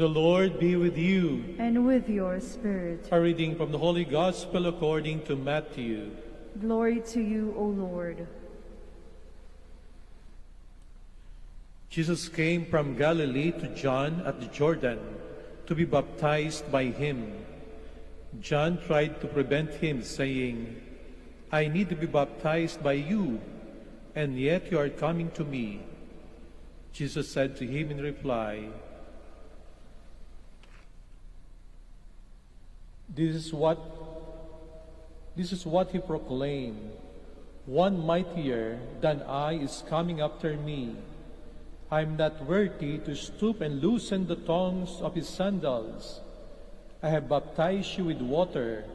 The Lord be with you. And with your spirit. A reading from the Holy Gospel according to Matthew. Glory to you, O Lord. Jesus came from Galilee to John at the Jordan to be baptized by him. John tried to prevent him, saying, "I need to be baptized by you, and yet you are coming to me." Jesus said to him in reply, This is what he proclaimed. One mightier than I is coming after me. I am not worthy to stoop and loosen the thongs of his sandals. I have baptized you with water.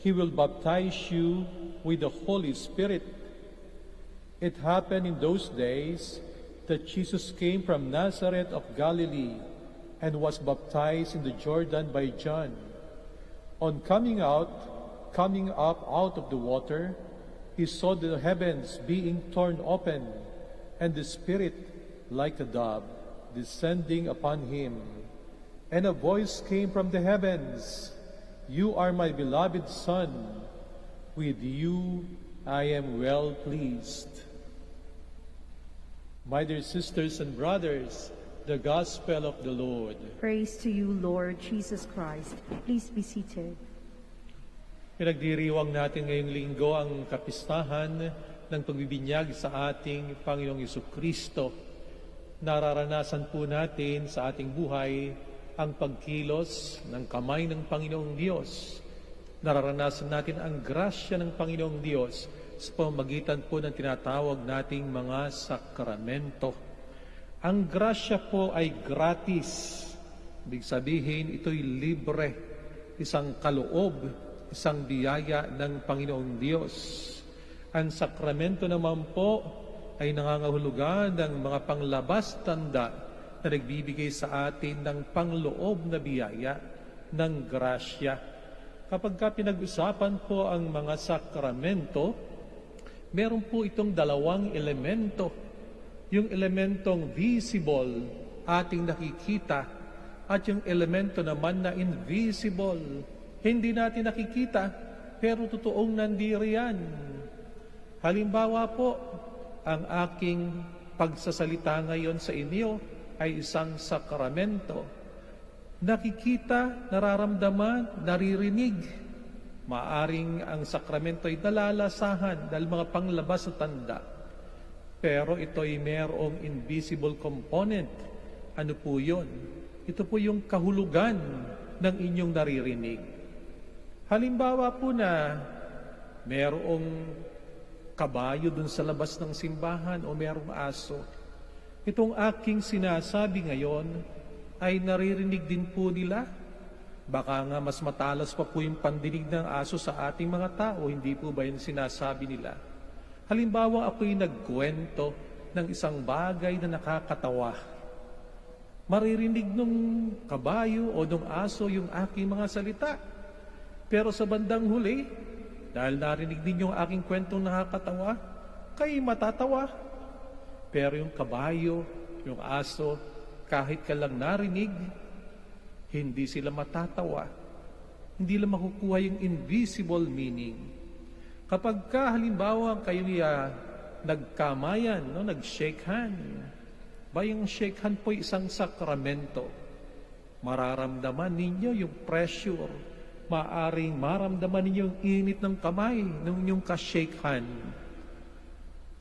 He will baptize you with the Holy Spirit. It happened in those days that Jesus came from Nazareth of Galilee and was baptized in the Jordan by John. On coming up out of the water, he saw the heavens being torn open, and the Spirit, like a dove, descending upon him. And a voice came from the heavens, "You are my beloved Son. With you I am well pleased." My dear sisters and brothers, the Gospel of the Lord. Praise to you, Lord Jesus Christ. Please be seated. Pinagdiriwang natin ngayong linggo ang kapistahan ng pagbibinyag sa ating Panginoong Jesucristo. Nararanasan po natin sa ating buhay ang pagkilos ng kamay ng Panginoong Diyos. Nararanasan natin ang grasya ng Panginoong Diyos sa pamamagitan po ng tinatawag nating mga sakramento. Ang grasya po ay gratis. Ibig sabihin, ito'y libre, isang kaloob, isang biyaya ng Panginoong Diyos. Ang sakramento naman po ay nangangahulugan ng mga panglabas tanda na nagbibigay sa atin ng pangloob na biyaya ng grasya. Kapag pinag-usapan po ang mga sakramento, meron po itong dalawang elemento. Yung elementong visible, ating nakikita, at yung elemento naman na invisible, hindi natin nakikita, pero totoong nandiriyan. Halimbawa po, ang aking pagsasalita ngayon sa inyo ay isang sakramento. Nakikita, nararamdaman, naririnig. Maaring ang sakramento ay nalalasahan dahil mga panglabas na tanda. Pero ito ay mayroong invisible component. Ano po yun? Ito po yung kahulugan ng inyong naririnig. Halimbawa po na mayroong kabayo dun sa labas ng simbahan o mayroong aso. Itong aking sinasabi ngayon ay naririnig din po nila. Baka nga mas matalas pa po yung pandinig ng aso sa ating mga tao. Hindi po ba yung sinasabi nila? Halimbawa, ako'y nagkwento ng isang bagay na nakakatawa. Maririnig nung kabayo o nung aso yung aking mga salita. Pero sa bandang huli, dahil narinig din yung aking kwentong nakakatawa, kayo'y matatawa. Pero yung kabayo, yung aso, kahit ka lang narinig, hindi sila matatawa. Hindi lang makukuha yung invisible meaning. Kapag halimbawa kayo'y nagkamayan, nag-shake hand, yung shake hand po isang sakramento. Mararamdaman ninyo yung pressure, maaring maramdaman ninyo yung init ng kamay ng inyong ka-shake hand.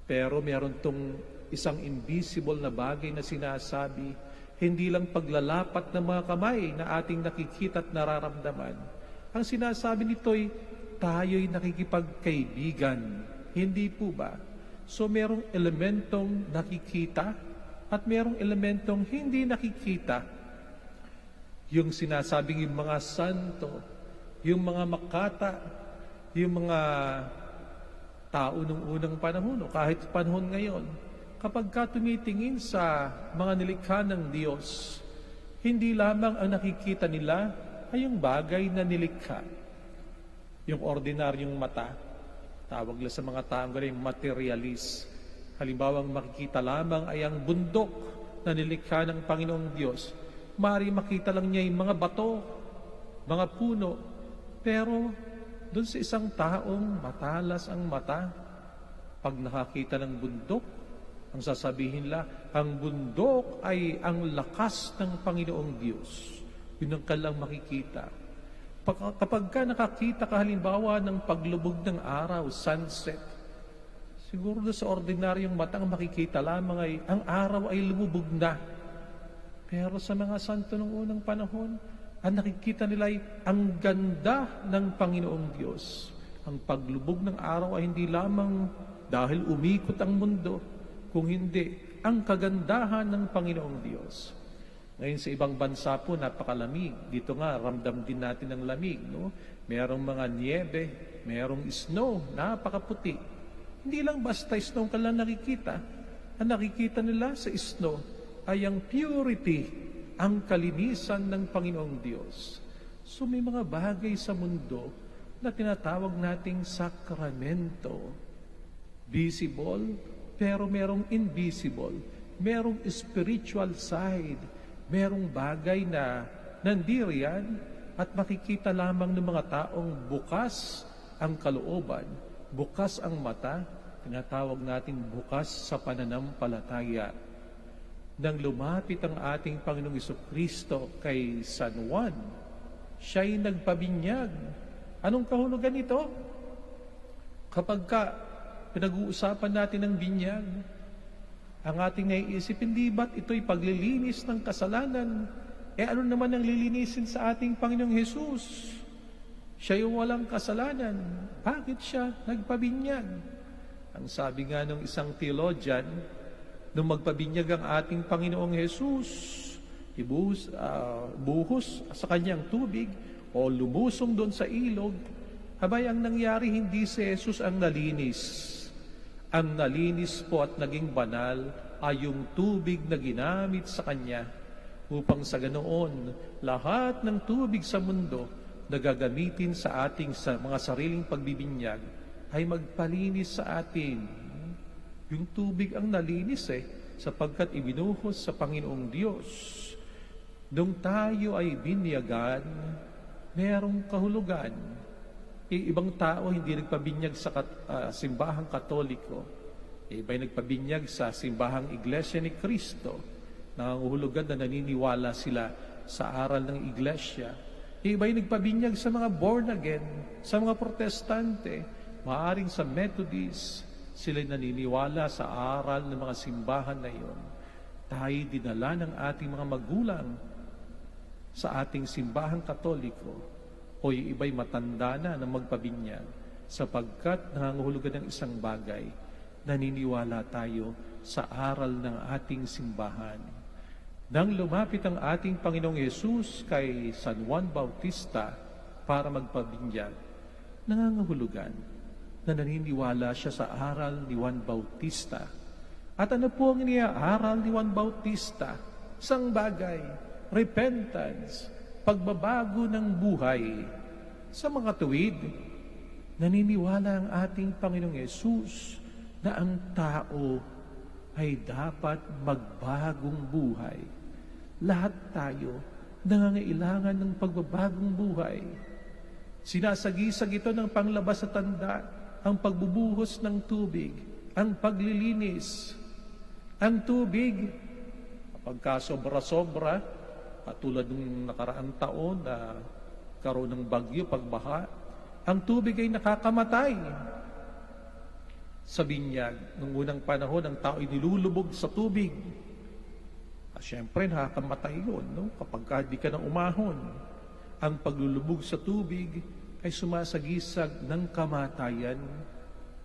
Pero meron tong isang invisible na bagay na sinasabi, hindi lang paglalapat ng mga kamay na ating nakikita at nararamdaman. Ang sinasabi nito'y tayo'y nakikipagkaibigan. Hindi po ba? So merong elementong nakikita at merong elementong hindi nakikita. Yung sinasabing yung mga santo, yung mga makata, yung mga tao nung unang panahon o kahit panahon ngayon, kapag tumitingin sa mga nilikha ng Diyos, hindi lamang ang nakikita nila ay yung bagay na nilikha. Yung ordinaryong mata, tawag lang sa mga taong ganun, materialist. Halimbawa, ang makikita lamang ay ang bundok na nilikha ng Panginoong Diyos. Maaari makita lang niya yung mga bato, mga puno, pero doon sa isang taong matalas ang mata, pag nakakita ng bundok, ang sasabihin nila, ang bundok ay ang lakas ng Panginoong Diyos. Yun ang kanilang makikita. Kapag ka nakakita ka halimbawa ng paglubog ng araw, sunset, siguro sa ordinaryong matang makikita lamang ay ang araw ay lumubog na. Pero sa mga santo ng unang panahon, ang nakikita nila ay ang ganda ng Panginoong Diyos. Ang paglubog ng araw ay hindi lamang dahil umikot ang mundo, kung hindi, ang kagandahan ng Panginoong Diyos. Ngayon sa ibang bansa po, napakalamig. Dito nga, ramdam din natin ang lamig. No? Merong mga niebe, merong snow, napakaputi. Hindi lang basta snow ka lang nakikita. Ang nakikita nila sa snow ay ang purity, ang kalinisan ng Panginoong Diyos. So may mga bagay sa mundo na tinatawag nating sakramento. Visible, pero merong invisible. Merong spiritual side. Merong bagay na nandiriyan at makikita lamang ng mga taong bukas ang kalooban, bukas ang mata, tinatawag natin bukas sa pananampalataya. Nang lumapit ang ating Panginoong Jesucristo kay San Juan, siya'y nagpabinyag. Anong kahulugan ito? Kapag pinag-uusapan natin ang binyag, ang ating naiisip, hindi ba't ito'y paglilinis ng kasalanan? Ano naman ang lilinisin sa ating Panginoong Hesus? Siya yung walang kasalanan. Bakit siya nagpabinyag? Ang sabi nga ng isang theologian, nung magpabinyag ang ating Panginoong Hesus, buhos sa kanyang tubig o lumusong doon sa ilog, abay ang nangyari hindi si Jesus ang nalinis. Ang nalinis po at naging banal ay yung tubig na ginamit sa Kanya upang sa ganoon lahat ng tubig sa mundo na gagamitin sa ating mga sariling pagbibinyag ay magpalinis sa atin. Yung tubig ang nalinis sapagkat ibinuhos sa Panginoong Diyos. Nung tayo ay binyagan, merong kahulugan. Ibang tao hindi nagpabinyag sa simbahang Katoliko. Iba'y nagpabinyag sa simbahang Iglesia ni Cristo. Nangangahulugan na naniniwala sila sa aral ng Iglesia. Iba'y nagpabinyag sa mga born again, sa mga Protestante, maaring sa Methodist, sila'y naniniwala sa aral ng mga simbahan na iyon. Tayo dinala ng ating mga magulang sa ating simbahang Katoliko, o yung iba'y matanda na magpabinyag sapagkat nangangahulugan ng isang bagay, naniniwala tayo sa aral ng ating simbahan. Nang lumapit ang ating Panginoong Yesus kay San Juan Bautista para magpabinyag, nangangahulugan na naniniwala siya sa aral ni Juan Bautista. At ano po ang iniaaral ni Juan Bautista? Isang bagay, repentance, pagbabago ng buhay. Sa mga tuwid, naniniwala ang ating Panginoong Yesus na ang tao ay dapat magbagong buhay. Lahat tayo nangangailangan ng pagbabagong buhay. Sinasagisag ito ng panglabas sa tanda, ang pagbubuhos ng tubig, ang paglilinis. Ang tubig, kapag sobra-sobra, katulad ng nakaraang taon na karoon ng bagyo, pagbaha, ang tubig ay nakakamatay. Sa binyag, nung unang panahon, ang tao ay nilulubog sa tubig. Siyempre, nakakamatay yun, no? Kapag di ka na umahon. Ang paglulubog sa tubig ay sumasagisag ng kamatayan.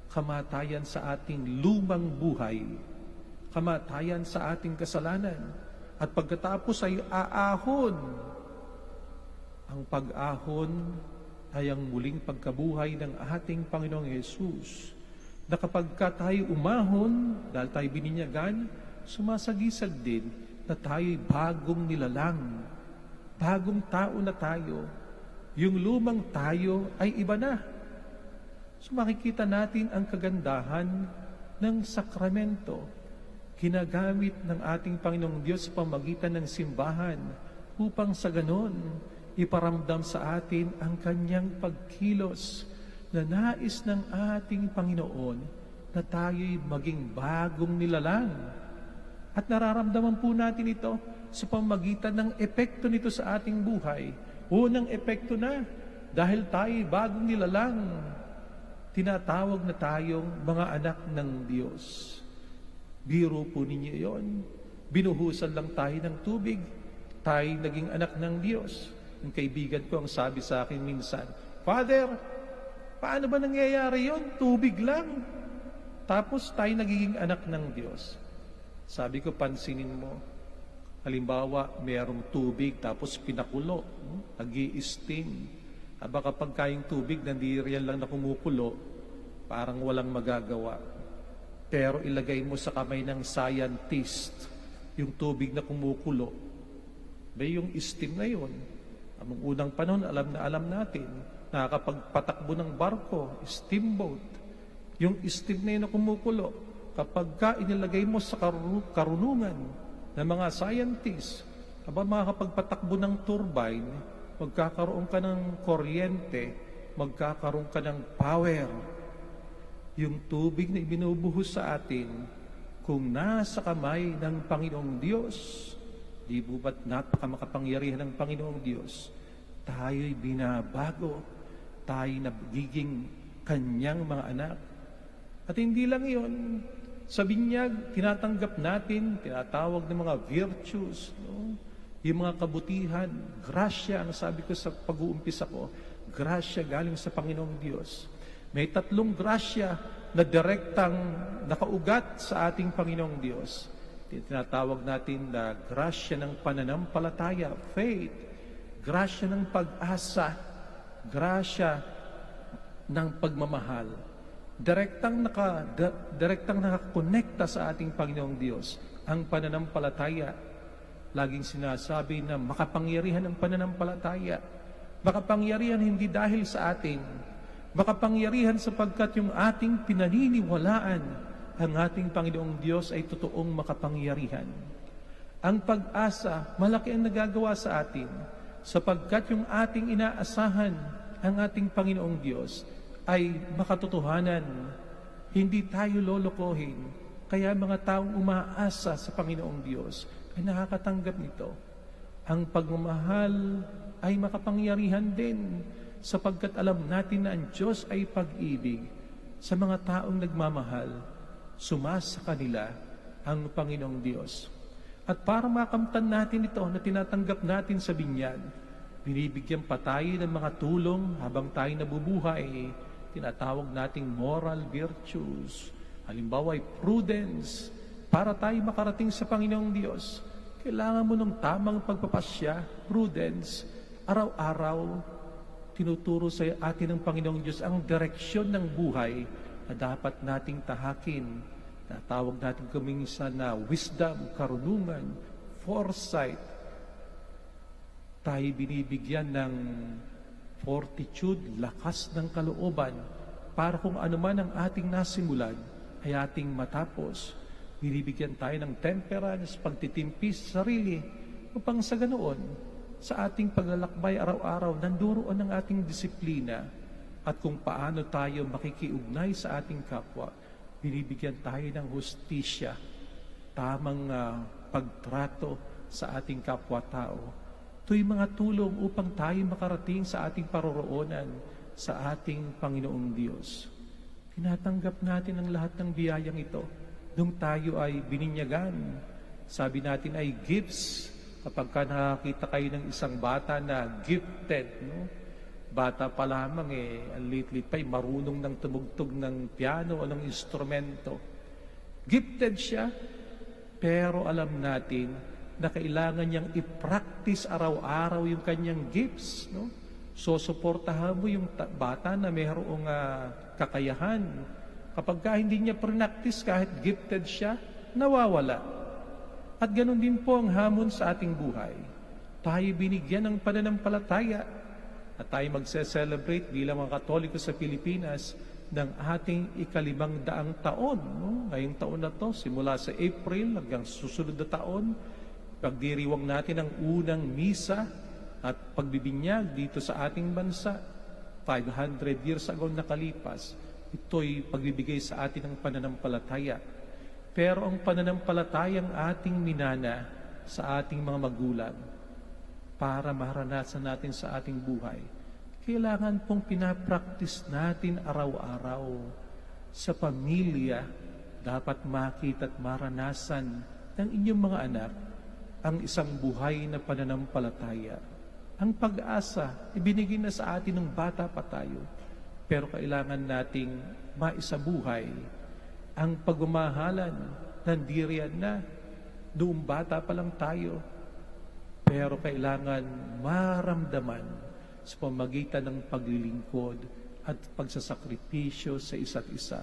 Kamatayan sa ating lumang buhay. Kamatayan sa ating kasalanan. At pagkatapos ay aahon. Ang pag-ahon ay ang muling pagkabuhay ng ating Panginoong Yesus. Na kapag tayo umahon, dahil tayo bininyagan, sumasagisag din na tayo'y bagong nilalang. Bagong tao na tayo. Yung lumang tayo ay iba na. So makikita natin ang kagandahan ng sakramento. Ginagamit ng ating Panginoong Diyos sa pamagitan ng simbahan upang sa ganon, iparamdam sa atin ang kanyang pagkilos na nais ng ating Panginoon na tayo'y maging bagong nilalang. At nararamdaman po natin ito sa pamamagitan ng epekto nito sa ating buhay. Unang epekto na, dahil tayo'y bagong nilalang, tinatawag na tayong mga anak ng Diyos. Biro po ninyo yon. Binuhusan lang tayo ng tubig, tayo naging anak ng Diyos. Ang kaibigan ko ang sabi sa akin minsan, Father, paano ba nangyayari yon? Tubig lang. Tapos tayo nagiging anak ng Diyos. Sabi ko, pansinin mo. Halimbawa, mayroong tubig tapos pinakulo, nag-i-steam. Aba kapag kayong tubig, nandiriyan lang na kumukulo, parang walang magagawa. Pero ilagay mo sa kamay ng scientist, yung tubig na kumukulo, yung steam na yun. Among unang panahon, alam natin, nakakapagpatakbo ng barko, steamboat. Yung steam na yun na kumukulo, kapag ka inilagay mo sa karunungan ng mga scientists, makakapagpatakbo ng turbine, magkakaroon ka ng kuryente, magkakaroon ka ng power. Yung tubig na ibinubuhos sa atin, kung nasa kamay ng Panginoong Diyos, di po ba't napakamakapangyarihan ng Panginoong Diyos, tayo'y binabago, tayo'y nagiging kanyang mga anak. At hindi lang yun, sa binyag, tinatanggap natin, tinatawag ng mga virtues, no? Yung mga kabutihan, grasya, ang sabi ko sa pag-uumpisa ko, grasya galing sa Panginoong Diyos. May 3 grasya na direktang nakaugat sa ating Panginoong Diyos. Tinatawag natin na grasya ng pananampalataya, faith, grasya ng pag-asa, grasya ng pagmamahal. Direktang nakakonekta sa ating Panginoong Diyos ang pananampalataya. Laging sinasabi na makapangyarihan ang pananampalataya. Makapangyarihan hindi dahil sa atin. Makapangyarihan sapagkat yung ating pinaniniwalaan ang ating Panginoong Diyos ay totoong makapangyarihan. Ang pag-asa, malaki ang nagagawa sa atin sapagkat yung ating inaasahan ang ating Panginoong Diyos ay makatotohanan. Hindi tayo lolokohin. Kaya mga taong umaasa sa Panginoong Diyos ay nakakatanggap nito. Ang pagmamahal ay makapangyarihan din sapagkat alam natin na ang Diyos ay pag-ibig. Sa mga taong nagmamahal, sumasa kanila ang Panginoong Diyos. At para makamtan natin ito na tinatanggap natin sa binyag, binibigyan pa tayo ng mga tulong habang tayo nabubuhay, tinatawag nating moral virtues. Halimbawa ay prudence. Para tayo makarating sa Panginoong Diyos, kailangan mo ng tamang pagpapasya, prudence. Araw-araw, tinuturo sa atin ng Panginoong Diyos ang direksyon ng buhay na dapat nating tahakin. Natawag natin kuminsan na wisdom, karunungan, foresight. Tayo binibigyan ng fortitude, lakas ng kalooban, para kung ano man ang ating nasimulan, ay ating matapos. Binibigyan tayo ng temperance, pagtitimpis sa sarili, upang sa ganoon, sa ating paglalakbay araw-araw, nanduroon ang ating disiplina at kung paano tayo makikiugnay sa ating kapwa. Binibigyan tayo ng hustisya, tamang pagtrato sa ating kapwa-tao. Ito'y mga tulong upang tayo makarating sa ating paroroonan sa ating Panginoong Diyos. Tinatanggap natin ang lahat ng biyayang ito nung tayo ay bininyagan. Sabi natin ay gifts. Kapag ka nakakita kayo ng isang bata na gifted, no? Bata pa lamang ang lit-lit pa, marunong ng tumugtog ng piano o ng instrumento. Gifted siya, pero alam natin na kailangan niyang i-practice araw-araw yung kanyang gifts, no? So, suportahan mo yung bata na mayroong kakayahan. Kapag ka hindi niya practice, kahit gifted siya, nawawala. At ganun din po ang hamon sa ating buhay. Tayo binigyan ng pananampalataya at tayo magse-celebrate bilang mga Katoliko sa Pilipinas ng ating 500 taon. No? Ngayong taon na to, simula sa April hanggang susunod na taon, Pagdiriwang natin ang unang misa at pagbibinyag dito sa ating bansa. 500 years ago nakalipas, ito'y pagbibigay sa atin ng pananampalataya. Pero ang pananampalatayang ating minana sa ating mga magulang, para maranasan natin sa ating buhay, kailangan pong pinapraktis natin araw-araw. Sa pamilya, dapat makita at maranasan ng inyong mga anak ang isang buhay na pananampalataya. Ang pag-asa, ibinigay na sa atin ng bata pa tayo. Pero kailangan nating maisabuhay ang pagmamahalan. Nandiriyan na, noong bata pa lang tayo. Pero kailangan maramdaman sa pamagitan ng paglilingkod at pagsasakripisyo sa isa't isa.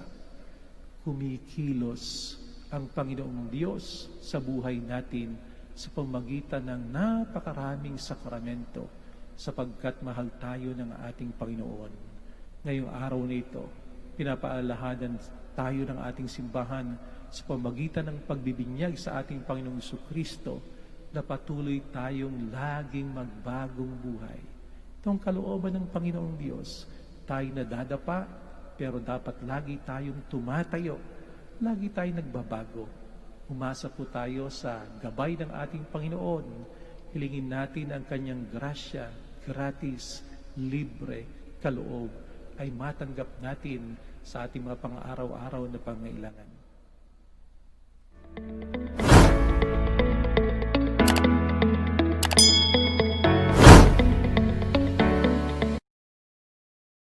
Kumikilos ang Panginoong Diyos sa buhay natin sa pamagitan ng napakaraming sakramento sapagkat mahal tayo ng ating Panginoon. Ngayong araw na ito, pinapaalahanan tayo ng ating simbahan sa pamagitan ng pagbibinyag sa ating Panginoong Jesucristo na patuloy tayong laging magbagong buhay. Itong kalooban ng Panginoong Diyos, tayo nadadapa, pero dapat lagi tayong tumatayo, lagi tayong nagbabago. Umasa po tayo sa gabay ng ating Panginoon. Hilingin natin ang kanyang grasya, gratis, libre, kaloob, ay matanggap natin sa ating mga pang-araw-araw na pangailangan.